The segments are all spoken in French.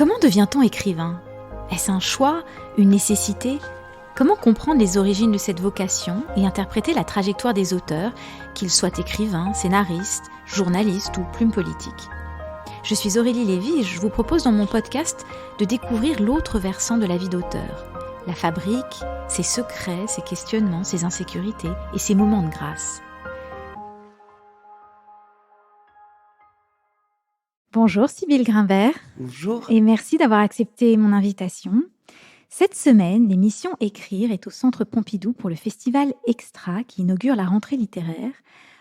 Comment devient-on écrivain ? Est-ce un choix, une nécessité ? Comment comprendre les origines de cette vocation et interpréter la trajectoire des auteurs, qu'ils soient écrivains, scénaristes, journalistes ou plumes politiques ? Je suis Aurélie Lévy et je vous propose dans mon podcast de découvrir l'autre versant de la vie d'auteur. La fabrique, ses secrets, ses questionnements, ses insécurités et ses moments de grâce. Bonjour Sybille Grimbert. Bonjour. Et merci d'avoir accepté mon invitation. Cette semaine, l'émission Écrire est au Centre Pompidou pour le festival Extra qui inaugure la rentrée littéraire,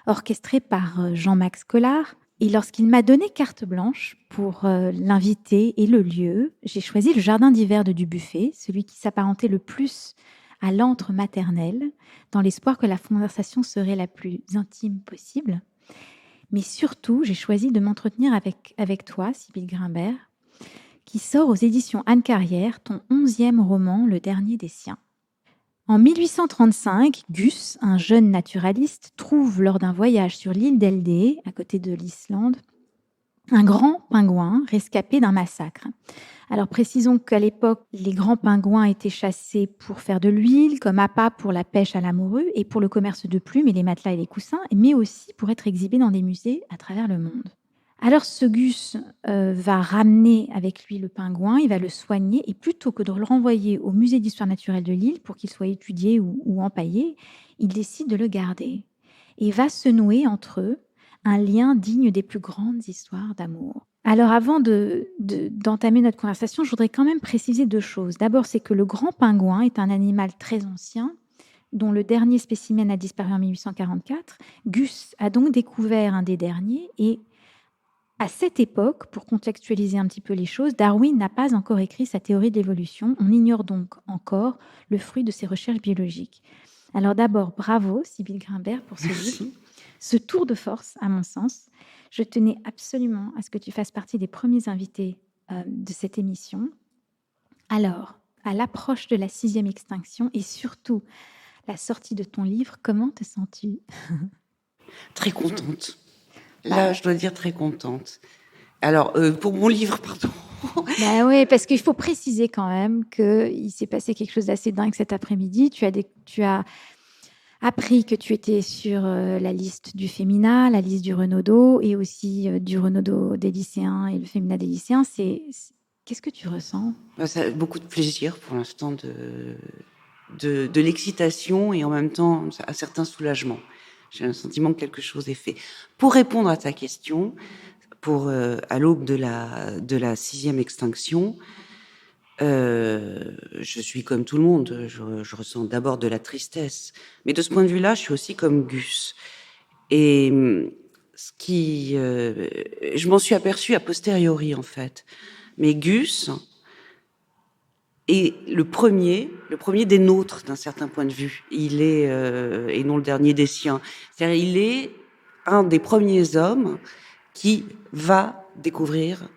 orchestré par Jean-Max Collard. Et lorsqu'il m'a donné carte blanche pour l'inviter et le lieu, j'ai choisi le jardin d'hiver de Dubuffet, celui qui s'apparentait le plus à l'antre maternel, dans l'espoir que la conversation serait la plus intime possible. Mais surtout, j'ai choisi de m'entretenir avec toi, Sybille Grimbert, qui sort aux éditions Anne Carrière, ton 11e roman, le dernier des siens. En 1835, Gus, un jeune naturaliste, trouve lors d'un voyage sur l'île d'Eldé, à côté de l'Islande, un grand pingouin rescapé d'un massacre. Alors précisons qu'à l'époque, les grands pingouins étaient chassés pour faire de l'huile, comme appât pour la pêche à la morue et pour le commerce de plumes et les matelas et les coussins, mais aussi pour être exhibés dans des musées à travers le monde. Alors ce Gus va ramener avec lui le pingouin, il va le soigner et plutôt que de le renvoyer au musée d'histoire naturelle de Lille pour qu'il soit étudié ou empaillé, il décide de le garder. Et va se nouer entre eux un lien digne des plus grandes histoires d'amour. Alors avant d'entamer notre conversation, je voudrais quand même préciser deux choses. D'abord, c'est que le grand pingouin est un animal très ancien, dont le dernier spécimen a disparu en 1844. Gus a donc découvert un des derniers et à cette époque, pour contextualiser un petit peu les choses, Darwin n'a pas encore écrit sa théorie de l'évolution. On ignore donc encore le fruit de ses recherches biologiques. Alors d'abord, bravo Sybille Grimbert pour ce livre. Ce tour de force, à mon sens. Je tenais absolument à ce que tu fasses partie des premiers invités de cette émission. Alors, à l'approche de la 6e extinction et surtout la sortie de ton livre, comment te sens-tu ? Très contente. Là, je dois dire très contente. Alors, pour mon livre, pardon. Oui, parce qu'il faut préciser quand même qu'il s'est passé quelque chose d'assez dingue cet après-midi. Tu as appris que tu étais sur la liste du Fémina, la liste du Renaudot et aussi du Renaudot des lycéens et le Fémina des lycéens. Qu'est-ce que tu ressens ? Ça a beaucoup de plaisir pour l'instant, de l'excitation et en même temps un certain soulagement. J'ai un sentiment que quelque chose est fait. Pour répondre à ta question, à l'aube de la 6e extinction, je suis comme tout le monde. Je ressens d'abord de la tristesse, mais de ce point de vue-là, je suis aussi comme Gus. Et je m'en suis aperçue a posteriori en fait. Mais Gus est le premier des nôtres d'un certain point de vue. Il est et non le dernier des siens. C'est-à-dire, il est un des premiers hommes qui va découvrir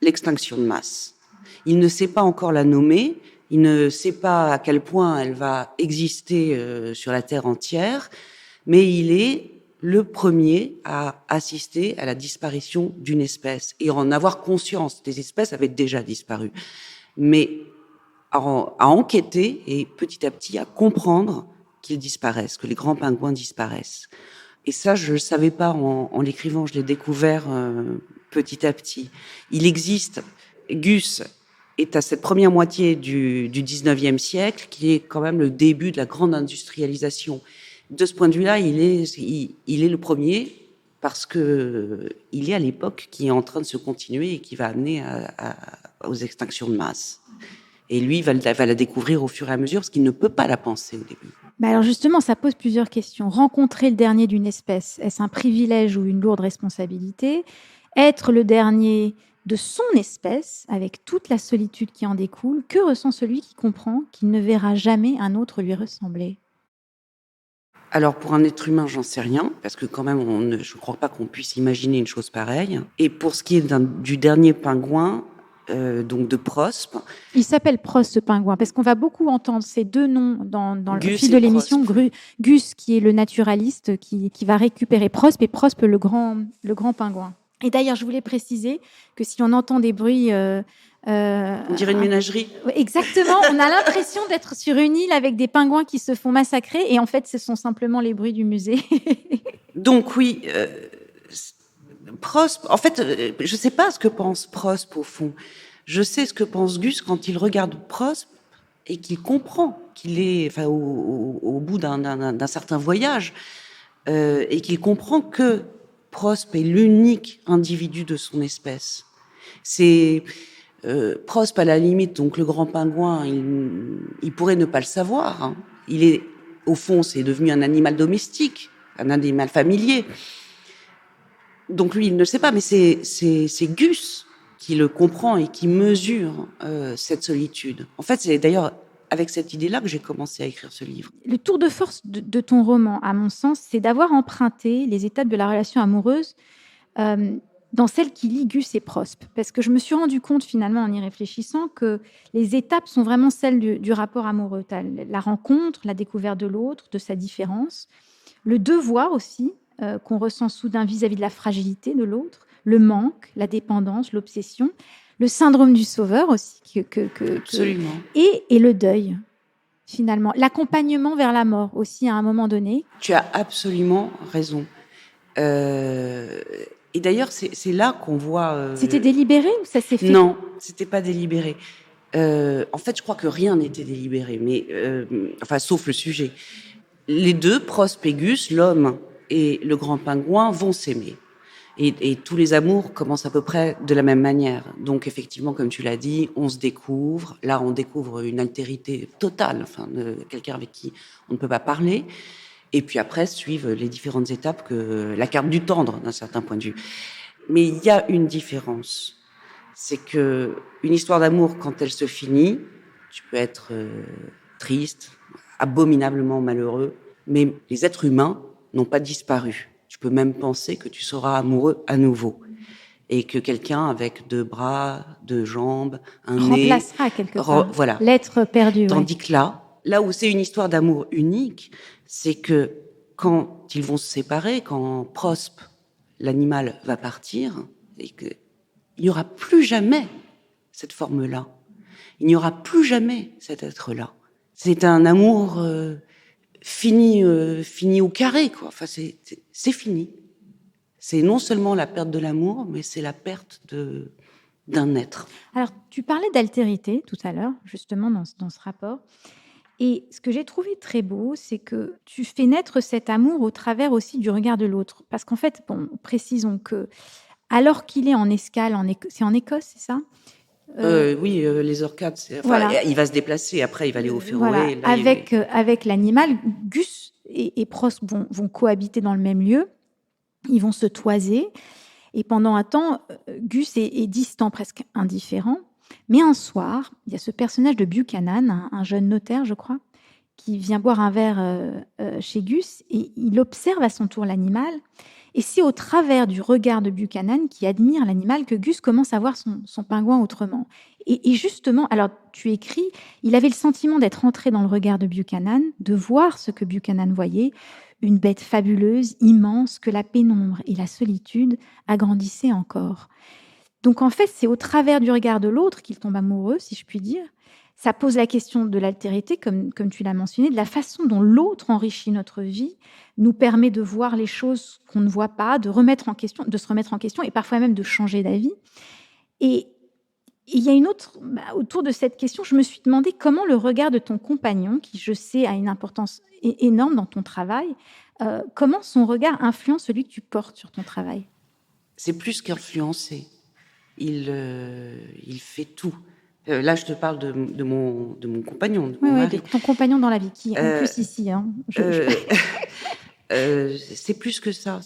l'extinction de masse. Il ne sait pas encore la nommer, il ne sait pas à quel point elle va exister sur la Terre entière, mais il est le premier à assister à la disparition d'une espèce et en avoir conscience. Des espèces avaient déjà disparu, mais à enquêter et petit à petit à comprendre qu'ils disparaissent, que les grands pingouins disparaissent. Et ça, je le savais pas en l'écrivant, je l'ai découvert petit à petit. Il existe, Gus est à cette première moitié du 19e siècle, qui est quand même le début de la grande industrialisation. De ce point de vue-là, il est le premier, parce que il est à l'époque qui est en train de se continuer et qui va amener aux extinctions de masse. Et lui va la découvrir au fur et à mesure, parce qu'il ne peut pas la penser au début. Alors justement, ça pose plusieurs questions. Rencontrer le dernier d'une espèce, est-ce un privilège ou une lourde responsabilité ? Être le dernier de son espèce, avec toute la solitude qui en découle, que ressent celui qui comprend qu'il ne verra jamais un autre lui ressembler ? Alors, pour un être humain, j'en sais rien, parce que quand même, je ne crois pas qu'on puisse imaginer une chose pareille. Et pour ce qui est du dernier pingouin, donc de Prospe. Il s'appelle Prospe, ce pingouin, parce qu'on va beaucoup entendre ces deux noms dans le fil de l'émission. Gus, qui est le naturaliste, qui va récupérer Prospe, et Prospe, le grand pingouin. Et d'ailleurs, je voulais préciser que si on entend des bruits On dirait une ménagerie. Exactement, on a l'impression d'être sur une île avec des pingouins qui se font massacrer, et en fait, ce sont simplement les bruits du musée. Donc oui, Prospe, en fait, je ne sais pas ce que pense Prospe au fond. Je sais ce que pense Gus quand il regarde Prospe et qu'il comprend qu'il est, enfin, au bout d'un certain voyage, et qu'il comprend que Prospe est l'unique individu de son espèce. C'est Prospe, à la limite, donc le grand pingouin, il pourrait ne pas le savoir. Hein. Il est, au fond, c'est devenu un animal domestique, un animal familier. Donc lui, il ne le sait pas, mais c'est Gus qui le comprend et qui mesure cette solitude. En fait, c'est d'ailleurs avec cette idée-là que j'ai commencé à écrire ce livre. Le tour de force de ton roman, à mon sens, c'est d'avoir emprunté les étapes de la relation amoureuse dans celle qui lie Gus et Prospe. Parce que je me suis rendu compte, finalement, en y réfléchissant, que les étapes sont vraiment celles du rapport amoureux. T'as la rencontre, la découverte de l'autre, de sa différence, le devoir aussi, qu'on ressent soudain vis-à-vis de la fragilité de l'autre, le manque, la dépendance, l'obsession, le syndrome du sauveur aussi, Absolument. Et le deuil, finalement. L'accompagnement vers la mort aussi, à un moment donné. Tu as absolument raison. Et d'ailleurs, c'est là qu'on voit... C'était délibéré ou ça s'est fait? Non, c'était pas délibéré. En fait, je crois que rien n'était délibéré, mais enfin, sauf le sujet. Les deux, Prospe et Gus, l'homme et le grand pingouin, vont s'aimer. Et tous les amours commencent à peu près de la même manière. Donc, effectivement, comme tu l'as dit, on se découvre. Là, on découvre une altérité totale, enfin, de quelqu'un avec qui on ne peut pas parler. Et puis après, suivent les différentes étapes que la carte du tendre, d'un certain point de vue. Mais il y a une différence. C'est que une histoire d'amour, quand elle se finit, tu peux être triste, abominablement malheureux, mais les êtres humains n'ont pas disparu. Tu peux même penser que tu seras amoureux à nouveau et que quelqu'un avec deux bras, deux jambes, un nez remplacera quelque part voilà. l'être perdu. Tandis que là où c'est une histoire d'amour unique, c'est que quand ils vont se séparer, quand Prospe, l'animal, va partir, et qu'il n'y aura plus jamais cette forme-là. Il n'y aura plus jamais cet être-là. C'est un amour fini au carré, quoi. Enfin, c'est fini. C'est non seulement la perte de l'amour, mais c'est la perte d'un être. Alors, tu parlais d'altérité tout à l'heure, justement, dans ce rapport. Et ce que j'ai trouvé très beau, c'est que tu fais naître cet amour au travers aussi du regard de l'autre. Parce qu'en fait, bon, précisons que, alors qu'il est en escale, c'est en Écosse, c'est ça? Oui, les orcades, voilà. Il va se déplacer, après il va aller au Féroé. Voilà. Là, avec l'animal, Gus et Prospe vont cohabiter dans le même lieu. Ils vont se toiser. Et pendant un temps, Gus est distant, presque indifférent. Mais un soir, il y a ce personnage de Buchanan, un jeune notaire, je crois, qui vient boire un verre chez Gus, et il observe à son tour l'animal. Et c'est au travers du regard de Buchanan, qui admire l'animal, que Gus commence à voir son pingouin autrement. Et justement, alors tu écris, il avait le sentiment d'être entré dans le regard de Buchanan, de voir ce que Buchanan voyait, une bête fabuleuse, immense, que la pénombre et la solitude agrandissaient encore. Donc en fait, c'est au travers du regard de l'autre qu'il tombe amoureux, si je puis dire. Ça pose la question de l'altérité, comme tu l'as mentionné, de la façon dont l'autre enrichit notre vie, nous permet de voir les choses qu'on ne voit pas, de se remettre en question et parfois même de changer d'avis. Et il y a une autre, autour de cette question, je me suis demandé comment le regard de ton compagnon, qui je sais a une importance énorme dans ton travail, comment son regard influence celui que tu portes sur ton travail? C'est plus qu'influencer. Il fait tout. Là, je te parle de mon compagnon, de mon mari. De ton compagnon dans la vie, qui en plus ici. Hein, c'est plus que ça.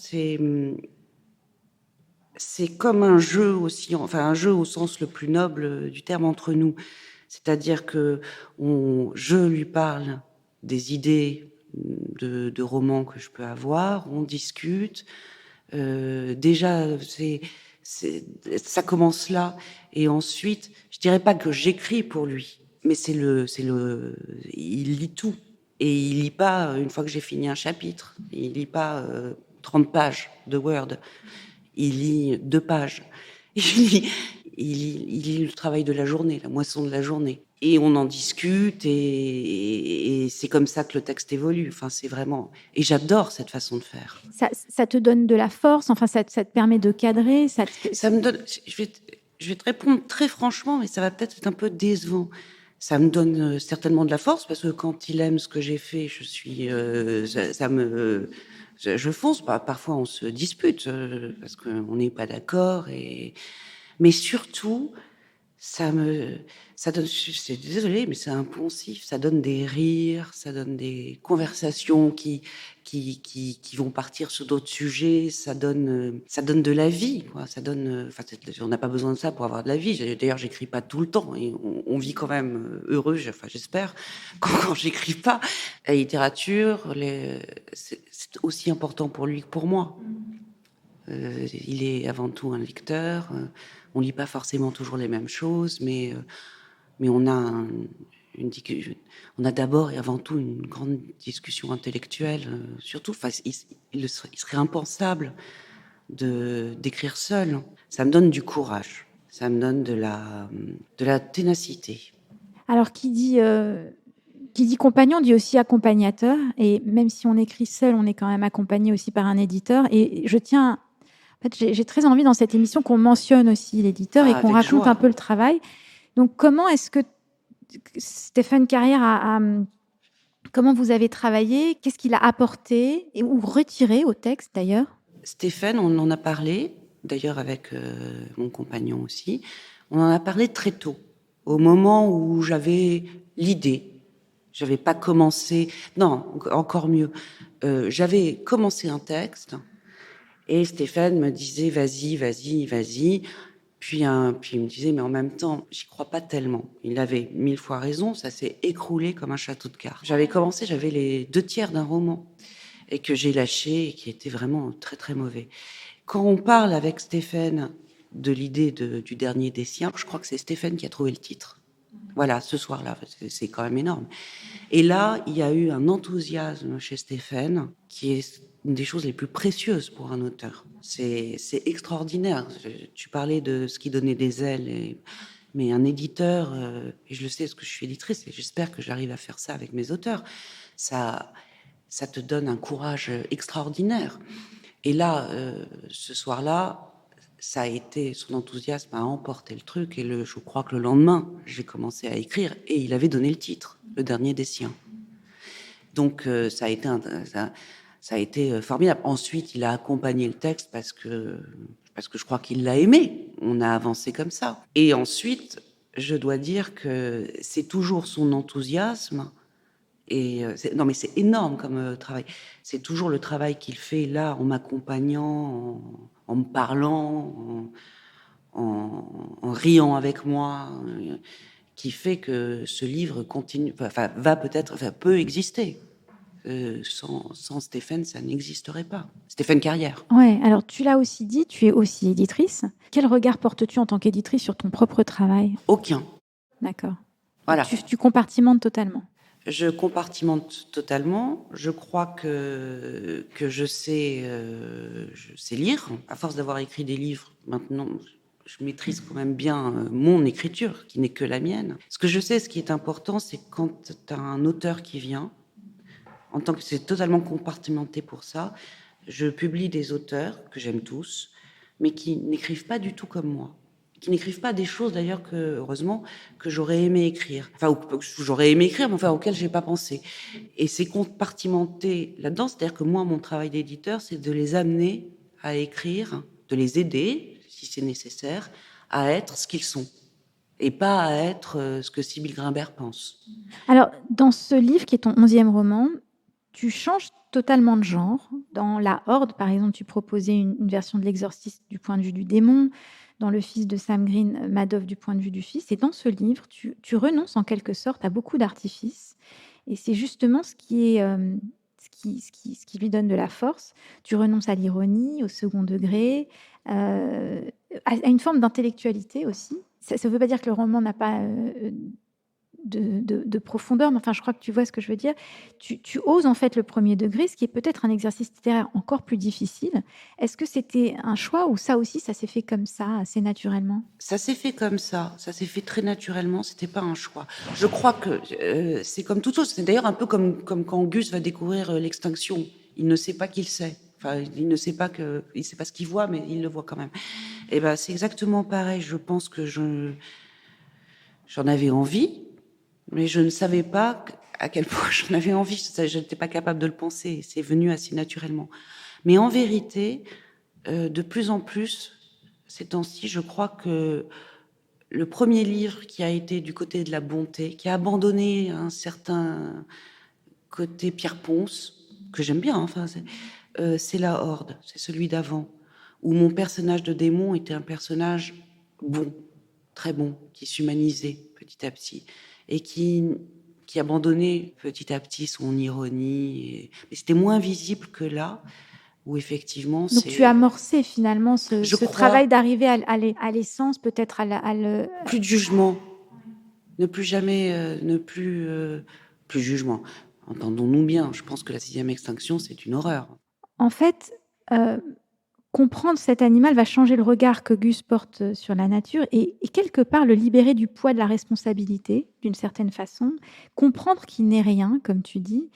C'est comme un jeu aussi, enfin un jeu au sens le plus noble du terme entre nous. C'est-à-dire que je lui parle des idées de romans que je peux avoir, on discute. Déjà, ça commence là, et ensuite, je dirais pas que j'écris pour lui, mais il lit tout, et il lit pas une fois que j'ai fini un chapitre, il lit pas 30 pages de Word, il lit 2 pages. il lit le travail de la journée, la moisson de la journée. Et on en discute et c'est comme ça que le texte évolue. Enfin, c'est vraiment... Et j'adore cette façon de faire. Ça te donne de la force, enfin, ça te permet de cadrer, Ça me donne... Je vais te répondre très franchement, mais ça va peut-être être un peu décevant. Ça me donne certainement de la force, parce que quand il aime ce que j'ai fait, je suis... ça me... Je fonce. Parfois, on se dispute, parce qu'on n'est pas d'accord. Mais surtout... ça donne, c'est désolé, mais c'est impulsif. Ça donne des rires, ça donne des conversations qui vont partir sur d'autres sujets. Ça donne de la vie, quoi. Ça donne, enfin, on n'a pas besoin de ça pour avoir de la vie. D'ailleurs, j'écris pas tout le temps et on vit quand même heureux. Enfin, j'espère quand j'écris pas. La littérature, c'est aussi important pour lui que pour moi. Il est avant tout un lecteur. On lit pas forcément toujours les mêmes choses, mais on a on a d'abord et avant tout une grande discussion intellectuelle. Surtout, enfin, il serait impensable d'écrire seul. Ça me donne du courage. Ça me donne de la ténacité. Alors, qui dit compagnon dit aussi accompagnateur. Et même si on écrit seul, on est quand même accompagné aussi par un éditeur. Et je tiens... En fait, j'ai très envie dans cette émission qu'on mentionne aussi l'éditeur et qu'on Avec raconte joie. un peu le travail. Donc, comment est-ce que Stéphane Carrière comment vous avez travaillé? Qu'est-ce qu'il a apporté ou retiré au texte d'ailleurs? Stéphane, on en a parlé, d'ailleurs avec mon compagnon aussi. On en a parlé très tôt, au moment où j'avais l'idée. J'avais pas commencé. Non, encore mieux. J'avais commencé un texte et Stéphane me disait vas-y, vas-y, vas-y. Puis il me disait mais en même temps, j'y crois pas tellement. Il avait 1000 fois raison. Ça s'est écroulé comme un château de cartes. J'avais commencé, j'avais les 2 tiers d'un roman et que j'ai lâché et qui était vraiment très très mauvais. Quand on parle avec Stéphane de l'idée du dernier des siens, je crois que c'est Stéphane qui a trouvé le titre. Voilà, ce soir-là, c'est quand même énorme. Et là, il y a eu un enthousiasme chez Stéphane qui est une des choses les plus précieuses pour un auteur. C'est extraordinaire. Tu parlais de ce qui donnait des ailes, mais un éditeur, et je le sais parce que je suis éditrice, et j'espère que j'arrive à faire ça avec mes auteurs, ça te donne un courage extraordinaire. Et là, ce soir-là, ça a été, son enthousiasme a emporté le truc, et je crois que le lendemain, j'ai commencé à écrire, et il avait donné le titre, Le dernier des siens. Donc ça a été formidable. Ensuite, il a accompagné le texte parce que je crois qu'il l'a aimé. On a avancé comme ça. Et ensuite, je dois dire que c'est toujours son enthousiasme. Et non, mais c'est énorme comme travail. C'est toujours le travail qu'il fait là, en m'accompagnant, en me parlant, en riant avec moi, qui fait que ce livre continue, enfin, peut exister. Sans Stéphane, ça n'existerait pas. Stéphane Carrière. Ouais, alors tu l'as aussi dit, tu es aussi éditrice. Quel regard portes-tu en tant qu'éditrice sur ton propre travail? Aucun. D'accord. Voilà. Tu compartimentes totalement. Je compartimente totalement. Je crois que je sais lire. À force d'avoir écrit des livres, maintenant, je maîtrise quand même bien mon écriture, qui n'est que la mienne. Ce que je sais, ce qui est important, c'est quand tu as un auteur qui vient, en tant que c'est totalement compartimenté pour ça, je publie des auteurs que j'aime tous, mais qui n'écrivent pas du tout comme moi. Qui n'écrivent pas des choses d'ailleurs que, heureusement, que j'aurais aimé écrire. Enfin, j'aurais aimé écrire, mais enfin, auxquelles j'ai pas pensé. Et c'est compartimenté là-dedans, c'est-à-dire que moi, mon travail d'éditeur, c'est de les amener à écrire, de les aider, si c'est nécessaire, à être ce qu'ils sont. Et pas à être ce que Sybille Grimbert pense. Alors, dans ce livre qui est ton 11e roman, tu changes totalement de genre. Dans La Horde, par exemple, tu proposais une version de l'exorciste du point de vue du démon. Dans Le Fils de Sam Green, Madoff du point de vue du fils. Et dans ce livre, tu renonces en quelque sorte à beaucoup d'artifices. Et c'est justement ce qui lui donne de la force. Tu renonces à l'ironie, au second degré, à une forme d'intellectualité aussi. Ça ne veut pas dire que le roman n'a pas de profondeur, mais enfin, je crois que tu vois ce que je veux dire. Tu oses en fait le premier degré, ce qui est peut-être un exercice littéraire encore plus difficile. Est-ce que c'était un choix ou ça aussi, ça s'est fait comme ça, assez naturellement? Ça s'est fait comme ça s'est fait très naturellement, c'était pas un choix. Je crois que c'est comme toute chose. C'est d'ailleurs un peu comme quand Gus va découvrir l'extinction. Il ne sait pas qu'il sait. Enfin, il ne sait pas ce qu'il voit, mais il le voit quand même. Et ben, c'est exactement pareil. Je pense que j'en avais envie, mais je ne savais pas à quel point j'en avais envie. Je n'étais pas capable de le penser. C'est venu assez naturellement. Mais en vérité, de plus en plus, ces temps-ci, je crois que le premier livre qui a été du côté de la bonté, qui a abandonné un certain côté Pierre Ponce, que j'aime bien, enfin, c'est La Horde, c'est celui d'avant, où mon personnage de démon était un personnage bon, très bon, qui s'humanisait petit à petit, et qui abandonnait petit à petit son ironie. Mais c'était moins visible que là, où effectivement, Donc tu as c'est... amorcé finalement Je ce travail crois, d'arriver à l'essence, peut-être à le... plus de jugement, ne plus jamais, plus de jugement. Entendons-nous bien, je pense que la sixième extinction, c'est une horreur. En fait, comprendre cet animal va changer le regard que Gus porte sur la nature et quelque part le libérer du poids de la responsabilité, d'une certaine façon. Comprendre qu'il n'est rien, comme tu dis,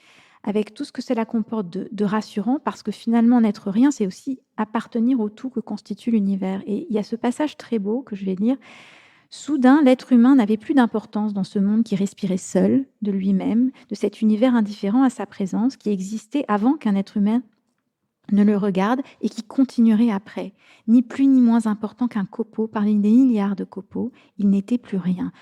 avec tout ce que cela comporte de rassurant, parce que finalement, n'être rien, c'est aussi appartenir au tout que constitue l'univers. Et il y a ce passage très beau que je vais lire. Soudain, l'être humain n'avait plus d'importance dans ce monde qui respirait seul de lui-même, de cet univers indifférent à sa présence qui existait avant qu'un être humain ne le regarde et qui continuerait après. Ni plus ni moins important qu'un copeau parmi des milliards de copeaux, il n'était plus rien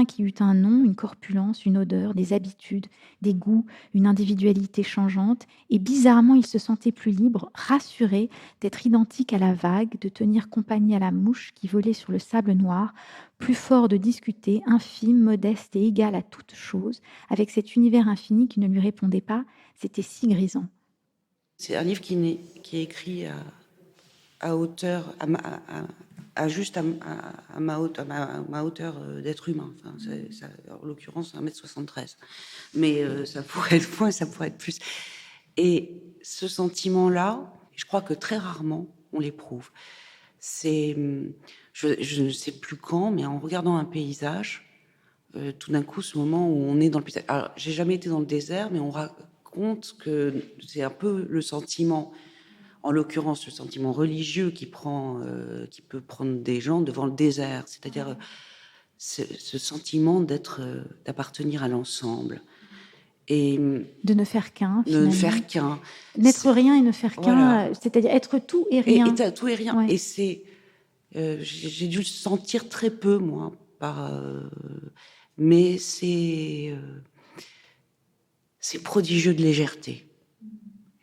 qui eût un nom, une corpulence, une odeur, des habitudes, des goûts, une individualité changeante, et bizarrement il se sentait plus libre, rassuré d'être identique à la vague, de tenir compagnie à la mouche qui volait sur le sable noir, plus fort de discuter, infime, modeste et égal à toute chose, avec cet univers infini qui ne lui répondait pas, c'était si grisant. C'est un livre qui est écrit à hauteur, juste à ma hauteur d'être humain. Enfin, en l'occurrence, 1m73. Mais ça pourrait être moins, ça pourrait être plus. Et ce sentiment-là, je crois que très rarement on l'éprouve. C'est, je ne sais plus quand, mais en regardant un paysage, tout d'un coup, ce moment où on est dans le paysage. Alors, j'ai jamais été dans le désert, mais on raconte que c'est un peu le sentiment, en l'occurrence le sentiment religieux qui peut prendre des gens devant le désert, c'est-à-dire ce sentiment d'appartenir à l'ensemble et De ne faire qu'un, de ne finalement. faire qu'un. N'être rien et ne faire Voilà. qu'un, c'est-à-dire être tout et rien. Tout et rien. Ouais. Et c'est, j'ai dû le sentir très peu, moi, mais c'est prodigieux de légèreté.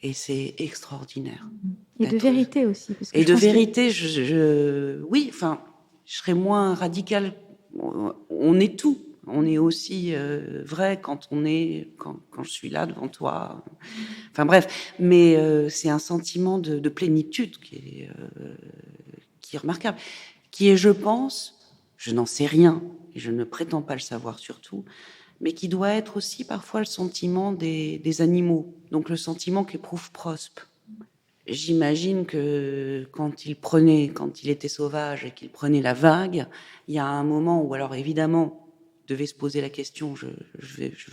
Et c'est extraordinaire. Et de vérité aussi. Parce que Et je de pense que... vérité, oui, enfin, je serais moins radicale. On est tout. On est aussi vrai quand quand je suis là devant toi. Enfin bref, mais c'est un sentiment de plénitude qui est remarquable, qui est, je pense, je n'en sais rien et je ne prétends pas le savoir surtout, mais qui doit être aussi parfois le sentiment des animaux, donc le sentiment qu'éprouve Prospe. J'imagine que quand il était sauvage et qu'il prenait la vague, il y a un moment où, alors évidemment, il devait se poser la question, je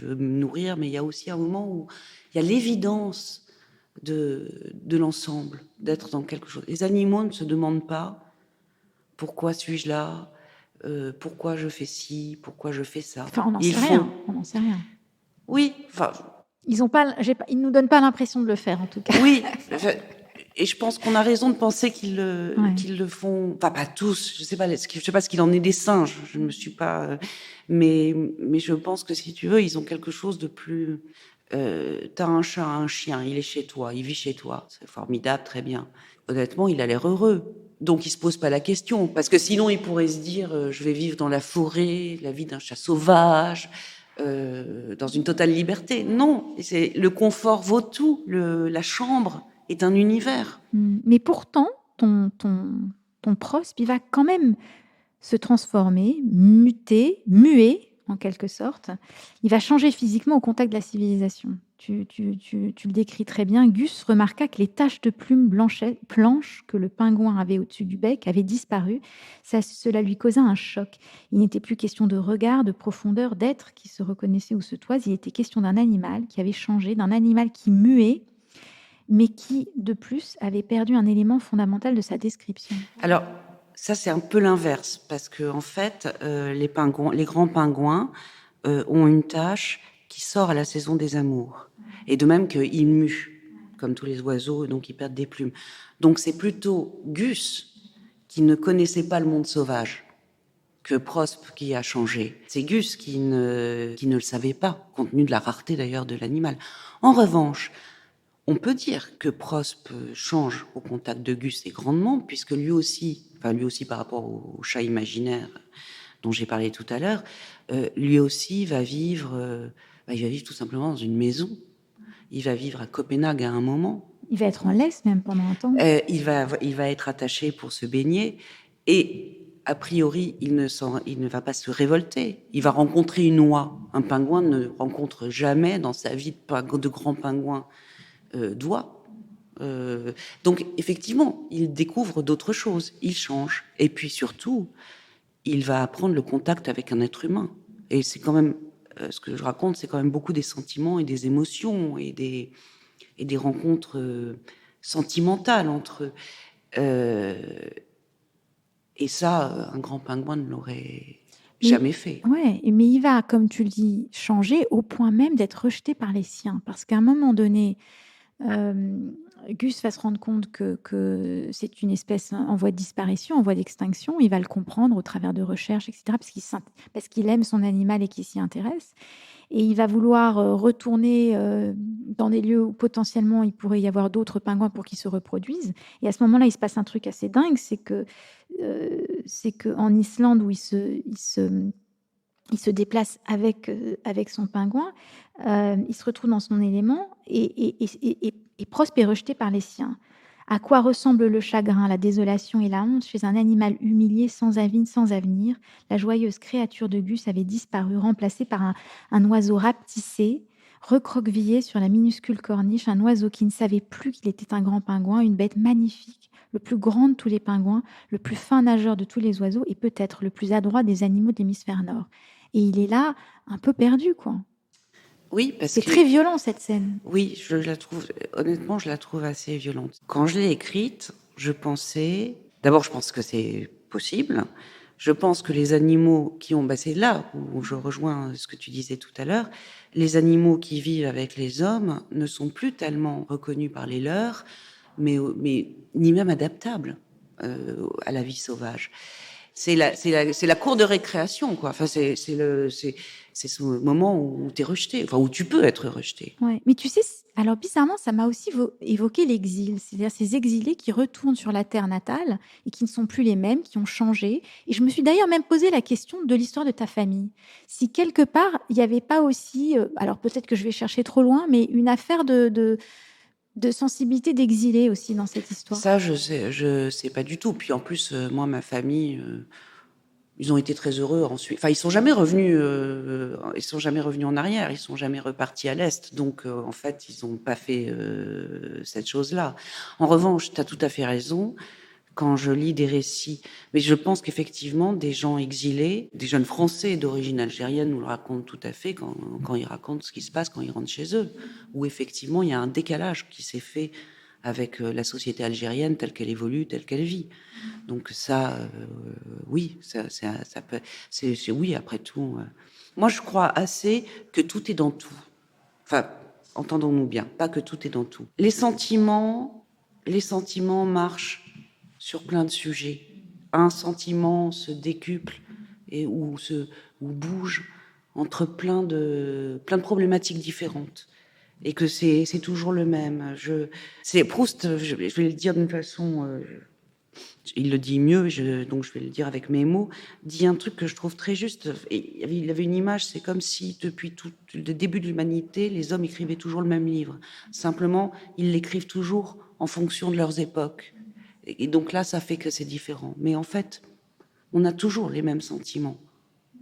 veux me nourrir, mais il y a aussi un moment où il y a l'évidence de l'ensemble, d'être dans quelque chose. Les animaux ne se demandent pas pourquoi suis-je là, pourquoi je fais ci, pourquoi je fais ça. Enfin, on n'en Ils sait rien. font. On n'en sait rien. Oui, enfin, Ils nous donnent pas l'impression de le faire, en tout cas. oui. Et je pense qu'on a raison de penser Ouais. qu'ils le font. Enfin, pas tous. Je sais pas ce qu'il en est des singes. Je ne me suis pas. Mais je pense que si tu veux, ils ont quelque chose de plus. T'as un chat, un chien, il est chez toi, il vit chez toi, c'est formidable, très bien. Honnêtement, il a l'air heureux. Donc, il se pose pas la question, parce que sinon, il pourrait se dire, je vais vivre dans la forêt, la vie d'un chat sauvage, dans une totale liberté. Non, c'est le confort vaut tout. La chambre est un univers. Mais pourtant, ton prospe, il va quand même se transformer, muter, muer en quelque sorte. Il va changer physiquement au contact de la civilisation. Tu le décris très bien. Gus remarqua que les taches de plumes blanches que le pingouin avait au-dessus du bec avaient disparu. Cela lui causa un choc. Il n'était plus question de regard, de profondeur, d'être qui se reconnaissait ou se toise. Il était question d'un animal qui avait changé, d'un animal qui muait, mais qui, de plus, avait perdu un élément fondamental de sa description. Alors, ça, c'est un peu l'inverse, parce que en fait, les grands pingouins ont une tâche qui sort à la saison des amours. Et de même qu'ils muent, comme tous les oiseaux, donc ils perdent des plumes. Donc c'est plutôt Gus qui ne connaissait pas le monde sauvage que Prospe qui a changé. C'est Gus qui ne le savait pas, compte tenu de la rareté d'ailleurs de l'animal. En revanche, on peut dire que Prospe change au contact de Gus et grandement, puisque lui aussi par rapport au chat imaginaire dont j'ai parlé tout à l'heure, lui aussi va vivre tout simplement dans une maison. Il va vivre à Copenhague à un moment. Il va être en laisse même pendant un temps. Il va être attaché pour se baigner et a priori, il ne va pas se révolter. Il va rencontrer une oie. Un pingouin ne rencontre jamais dans sa vie de grand pingouin d'oie. Donc effectivement, il découvre d'autres choses, il change. Et puis surtout, il va apprendre le contact avec un être humain. Et c'est quand même, ce que je raconte, c'est quand même beaucoup des sentiments et des émotions et des rencontres sentimentales entre eux. Et ça, un grand pingouin ne l'aurait jamais fait. Ouais, mais il va, comme tu le dis, changer au point même d'être rejeté par les siens. Parce qu'à un moment donné, Gus va se rendre compte que c'est une espèce en voie de disparition, en voie d'extinction. Il va le comprendre au travers de recherches, etc., parce qu'il aime son animal et qu'il s'y intéresse. Et il va vouloir retourner dans des lieux où potentiellement il pourrait y avoir d'autres pingouins pour qu'ils se reproduisent. Et à ce moment-là, il se passe un truc assez dingue, c'est que en Islande, où il se déplace avec son pingouin, il se retrouve dans son élément et Prospe est rejeté par les siens. À quoi ressemble le chagrin, la désolation et la honte chez un animal humilié, sans avis, sans avenir? La joyeuse créature de Gus avait disparu, remplacée par un oiseau rapetissé, recroquevillé sur la minuscule corniche, un oiseau qui ne savait plus qu'il était un grand pingouin, une bête magnifique, le plus grand de tous les pingouins, le plus fin nageur de tous les oiseaux et peut-être le plus adroit des animaux de l'hémisphère nord. Et il est là, un peu perdu, quoi. Oui, parce C'est que très violent, cette scène. oui, honnêtement, je la trouve assez violente. Quand je l'ai écrite, d'abord, je pense que c'est possible. Je pense que les animaux c'est là où je rejoins ce que tu disais tout à l'heure, les animaux qui vivent avec les hommes ne sont plus tellement reconnus par les leurs, mais ni même adaptables à la vie sauvage. C'est la cour de récréation, quoi. Enfin, c'est ce moment où tu es rejeté, enfin, où tu peux être rejeté. Ouais. Mais tu sais, alors bizarrement, ça m'a aussi évoqué l'exil, c'est-à-dire ces exilés qui retournent sur la terre natale et qui ne sont plus les mêmes, qui ont changé. Et je me suis d'ailleurs même posé la question de l'histoire de ta famille. Si quelque part, il n'y avait pas aussi, alors peut-être que je vais chercher trop loin, mais une affaire de sensibilité d'exilés aussi dans cette histoire. Ça, je sais pas du tout. Puis en plus, moi, ma famille, ils ont été très heureux ensuite. Enfin, ils sont jamais revenus en arrière. Ils sont jamais repartis à l'est. Donc, en fait, ils n'ont pas fait cette chose-là. En revanche, tu as tout à fait raison. Quand je lis des récits, mais je pense qu'effectivement, des gens exilés, des jeunes Français d'origine algérienne nous le racontent tout à fait quand ils racontent ce qui se passe quand ils rentrent chez eux, où effectivement, il y a un décalage qui s'est fait avec la société algérienne telle qu'elle évolue, telle qu'elle vit. Donc ça, oui, ça peut, oui, après tout. Moi, je crois assez que tout est dans tout. Enfin, entendons-nous bien, pas que tout est dans tout. Les sentiments marchent sur plein de sujets. Un sentiment se décuple ou bouge entre plein de problématiques différentes. Et que c'est toujours le même. C'est Proust, je vais le dire d'une façon, il le dit mieux, donc je vais le dire avec mes mots, dit un truc que je trouve très juste. Et il avait une image, c'est comme si depuis tout le début de l'humanité, les hommes écrivaient toujours le même livre. Simplement, ils l'écrivent toujours en fonction de leurs époques. Et donc là, ça fait que c'est différent. Mais en fait, on a toujours les mêmes sentiments.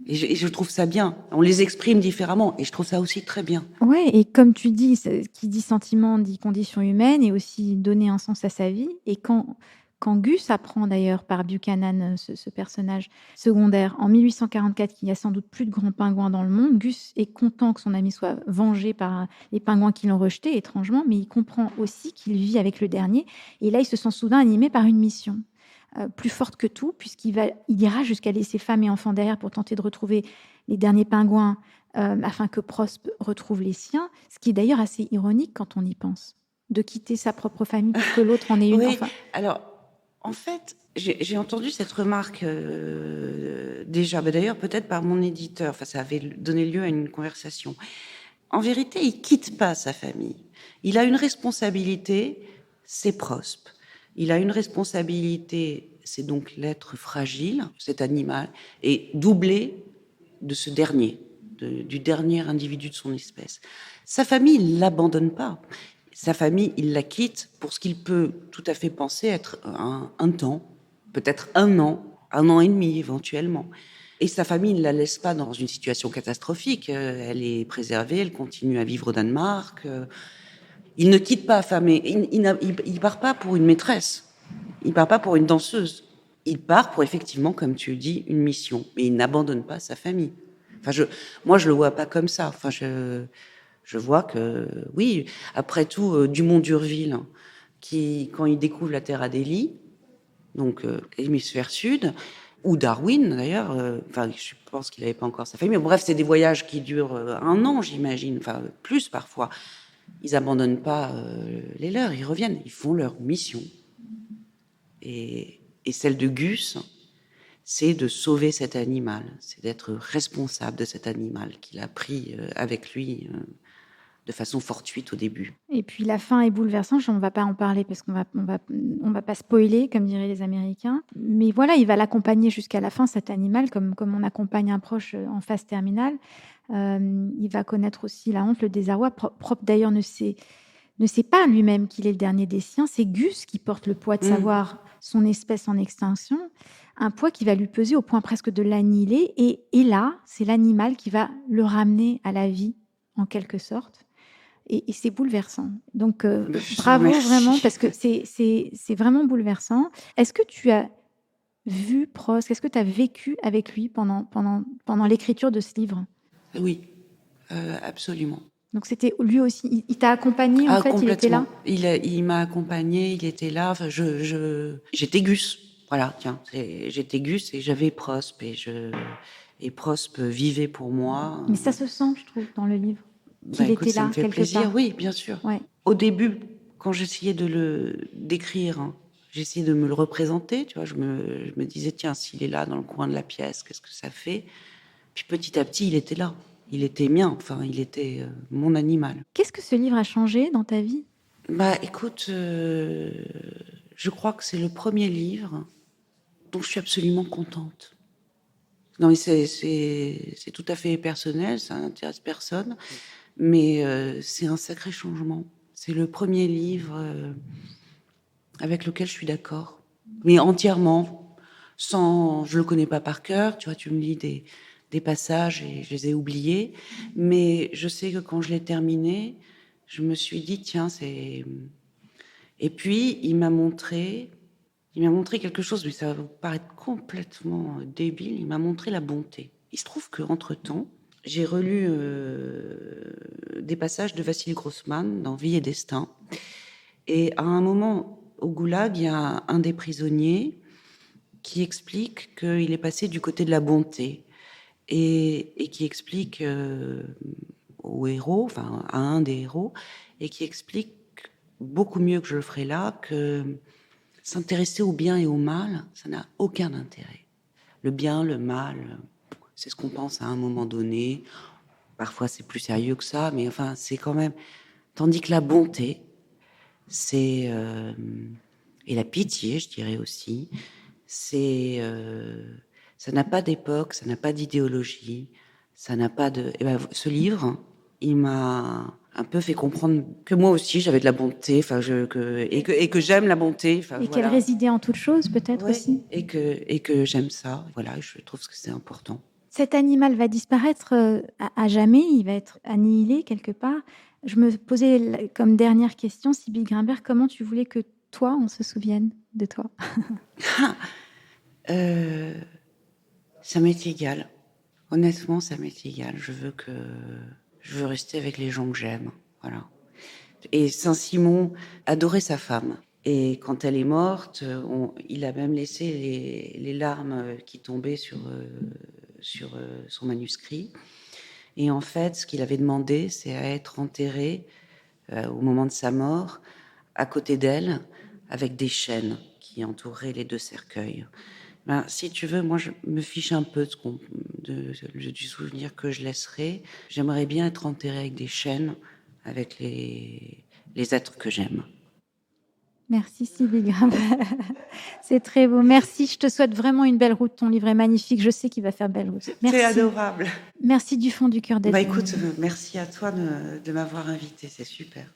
Et je trouve ça bien. On les exprime différemment, et je trouve ça aussi très bien. Ouais, et comme tu dis, qui dit sentiment dit condition humaine et aussi donner un sens à sa vie. Et quand Gus apprend d'ailleurs par Buchanan, ce personnage secondaire, en 1844, qu'il y a sans doute plus de grands pingouins dans le monde, Gus est content que son ami soit vengé par les pingouins qui l'ont rejeté, étrangement, mais il comprend aussi qu'il vit avec le dernier. Et là, il se sent soudain animé par une mission. Plus forte que tout, il ira jusqu'à laisser femme et enfants derrière pour tenter de retrouver les derniers pingouins afin que Prospe retrouve les siens, ce qui est d'ailleurs assez ironique quand on y pense, de quitter sa propre famille pour que l'autre en ait une. Oui, Enfin, alors, en fait, j'ai entendu cette remarque déjà, d'ailleurs peut-être par mon éditeur, enfin ça avait donné lieu à une conversation. En vérité, il quitte pas sa famille. Il a une responsabilité, c'est Prospe. Il a une responsabilité, c'est donc l'être fragile, cet animal, et doublé de ce dernier, du dernier individu de son espèce. Sa famille, il l'abandonne pas. Sa famille, il la quitte pour ce qu'il peut tout à fait penser être un temps, peut-être un an et demi éventuellement. Et sa famille ne la laisse pas dans une situation catastrophique. Elle est préservée, elle continue à vivre au Danemark. Il ne quitte pas affamé. Il part pas pour une maîtresse. Il part pas pour une danseuse. Il part pour effectivement, comme tu dis, une mission. Mais il n'abandonne pas sa famille. Enfin, moi, je le vois pas comme ça. Enfin, je vois que, oui, après tout, Dumont d'Urville, qui, quand il découvre la Terre Adélie, donc hémisphère sud, ou Darwin d'ailleurs, enfin, je pense qu'il n'avait pas encore sa famille, mais bref, c'est des voyages qui durent un an, j'imagine, enfin, plus parfois. Ils abandonnent pas les leurs, ils reviennent, ils font leur mission. Et celle de Gus, c'est de sauver cet animal, c'est d'être responsable de cet animal qu'il a pris avec lui de façon fortuite au début. et puis la fin est bouleversante. On ne va pas en parler parce on va pas spoiler, comme diraient les Américains. Mais voilà, il va l'accompagner jusqu'à la fin, cet animal, comme on accompagne un proche en phase terminale. Il va connaître aussi la honte, le désarroi. Propre d'ailleurs ne sait pas lui-même qu'il est le dernier des siens. C'est Gus qui porte le poids de savoir son espèce en extinction, un poids qui va lui peser au point presque de l'annihiler. Et là, c'est l'animal qui va le ramener à la vie, en quelque sorte. Et c'est bouleversant. Donc, bravo vraiment, parce que c'est vraiment bouleversant. Est-ce que tu as vu Prost? Est-ce que tu as vécu avec lui pendant l'écriture de ce livre? Oui, absolument. Donc, c'était lui aussi, il t'a accompagné, en fait, il était là? Il m'a accompagné, il était là. Enfin, j'étais Gus. Voilà, tiens, j'étais Gus et j'avais Prospe et Prospe vivait pour moi. Mais ça se sent, je trouve, dans le livre, Bah, qu'il écoute, était ça là, me fait quelque plaisir. part. Oui, bien sûr. Ouais. Au début, quand j'essayais d'écrire, hein, j'essayais de me le représenter. Tu vois, je me disais, tiens, s'il est là dans le coin de la pièce, qu'est-ce que ça fait? Puis petit à petit, il était là. Il était mien. Enfin, il était mon animal. Qu'est-ce que ce livre a changé dans ta vie? Bah, écoute, je crois que c'est le premier livre dont je suis absolument contente. Non, mais c'est tout à fait personnel, ça n'intéresse personne, mais c'est un sacré changement. C'est le premier livre avec lequel je suis d'accord, mais entièrement, sans, je le connais pas par cœur. Tu vois, tu me lis des passages et je les ai oubliés, mais je sais que quand je l'ai terminé, je me suis dit tiens, c'est. Et puis il m'a montré quelque chose, mais ça va vous paraître complètement débile. Il m'a montré la bonté. Il se trouve qu'entre-temps, j'ai relu des passages de Vassili Grossman dans Vie et Destin. Et à un moment, au Goulag, il y a un des prisonniers qui explique qu'il est passé du côté de la bonté. Et qui explique au héros, enfin à un des héros, et qui explique beaucoup mieux que je le ferai là, que s'intéresser au bien et au mal, ça n'a aucun intérêt. Le bien, le mal, c'est ce qu'on pense à un moment donné. Parfois, c'est plus sérieux que ça, mais enfin, c'est quand même. Tandis que la bonté, c'est et la pitié, je dirais aussi, c'est ça n'a pas d'époque, ça n'a pas d'idéologie, ça n'a pas de. Et ben, ce livre, il m'a un peu fait comprendre que moi aussi j'avais de la bonté, enfin et que j'aime la bonté, enfin Et qu'elle voilà. résidait en toute chose, peut-être Ouais, aussi? et que j'aime ça, voilà, je trouve que c'est important. Cet animal va disparaître, à jamais, il va être annihilé quelque part. Je me posais comme dernière question, Sybille Grimbert, comment tu voulais que toi, on se souvienne de toi? Euh, Ça m'est égal. Honnêtement, ça m'est égal. Je veux rester avec les gens que j'aime. Voilà. Et Saint-Simon adorait sa femme. Et quand elle est morte, il a même laissé les larmes qui tombaient sur son manuscrit. Et en fait, ce qu'il avait demandé, c'est à être enterré au moment de sa mort, à côté d'elle, avec des chaînes qui entouraient les deux cercueils. Ben, si tu veux, moi, je me fiche un peu du souvenir que je laisserai. J'aimerais bien être enterrée avec des chaînes, avec les êtres que j'aime. Merci Sybille Grimbert. C'est très beau. Merci, je te souhaite vraiment une belle route. Ton livre est magnifique, je sais qu'il va faire belle route. Merci. C'est adorable. Merci du fond du cœur d'être Bah venu. écoute, merci à toi de m'avoir invitée, c'est super.